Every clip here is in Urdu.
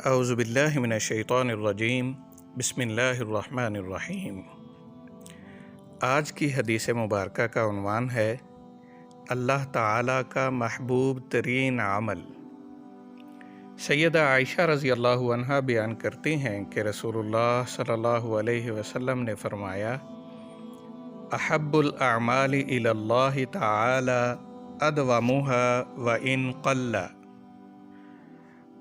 اعوذ باللہ من الشیطان الرجیم بسم اللہ الرحمن الرحیم۔ آج کی حدیث مبارکہ کا عنوان ہے اللہ تعالیٰ کا محبوب ترین عمل۔ سیدہ عائشہ رضی اللہ عنہا بیان کرتی ہیں کہ رسول اللہ صلی اللہ علیہ وسلم نے فرمایا، احب الاعمال الی اللہ تعالی ادومها وان قل۔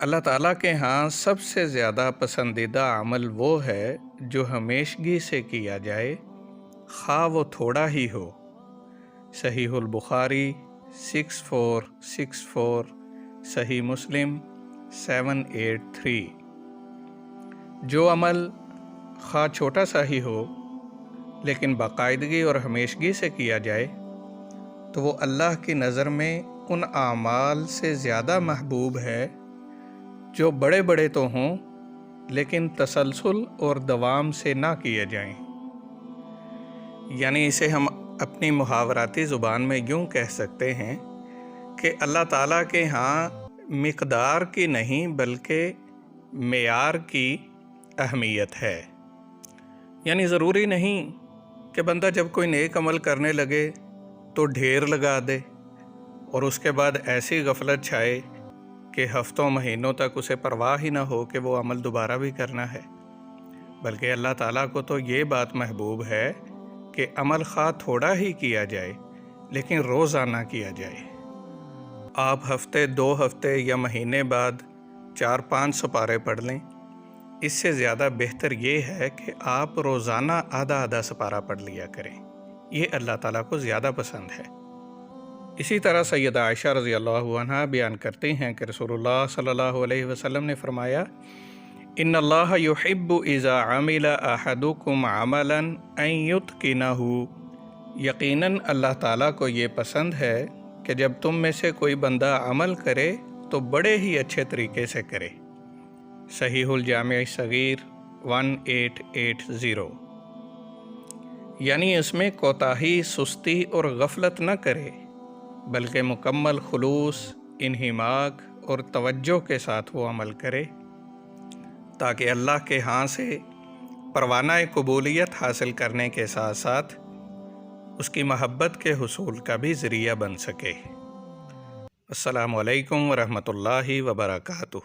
اللہ تعالیٰ کے ہاں سب سے زیادہ پسندیدہ عمل وہ ہے جو ہمیشگی سے کیا جائے، خواہ وہ تھوڑا ہی ہو۔ صحیح البخاری 6464، صحیح مسلم 783۔ جو عمل خواہ چھوٹا سا ہی ہو لیکن باقاعدگی اور ہمیشگی سے کیا جائے تو وہ اللہ کی نظر میں ان اعمال سے زیادہ محبوب ہے جو بڑے بڑے تو ہوں لیکن تسلسل اور دوام سے نہ کیے جائیں۔ یعنی اسے ہم اپنی محاوراتی زبان میں یوں کہہ سکتے ہیں کہ اللہ تعالیٰ کے ہاں مقدار کی نہیں بلکہ معیار کی اہمیت ہے۔ یعنی ضروری نہیں کہ بندہ جب کوئی نیک عمل کرنے لگے تو ڈھیر لگا دے اور اس کے بعد ایسی غفلت چھائے کہ ہفتوں مہینوں تک اسے پرواہ ہی نہ ہو کہ وہ عمل دوبارہ بھی کرنا ہے، بلکہ اللہ تعالیٰ کو تو یہ بات محبوب ہے کہ عمل خواہ تھوڑا ہی کیا جائے لیکن روزانہ کیا جائے۔ آپ ہفتے 2 ہفتے یا مہینے بعد 4-5 سپارے پڑھ لیں، اس سے زیادہ بہتر یہ ہے کہ آپ روزانہ آدھا سپارہ پڑھ لیا کریں، یہ اللہ تعالیٰ کو زیادہ پسند ہے۔ اسی طرح سیدہ عائشہ رضی اللہ عنہا بیان کرتی ہیں کہ رسول اللہ صلی اللہ علیہ وسلم نے فرمایا، ان اللہ یحب اذا عمل احدکم عملا ان یتقنہ۔ یقیناً اللہ تعالیٰ کو یہ پسند ہے کہ جب تم میں سے کوئی بندہ عمل کرے تو بڑے ہی اچھے طریقے سے کرے۔ صحیح الجامع صغیر 1880۔ یعنی اس میں کوتاہی، سستی اور غفلت نہ کرے بلکہ مکمل خلوص، انہماک اور توجہ کے ساتھ وہ عمل کرے تاکہ اللہ کے ہاں سے پروانہ قبولیت حاصل کرنے کے ساتھ ساتھ اس کی محبت کے حصول کا بھی ذریعہ بن سکے۔ السلام علیکم ورحمۃ اللہ وبرکاتہ۔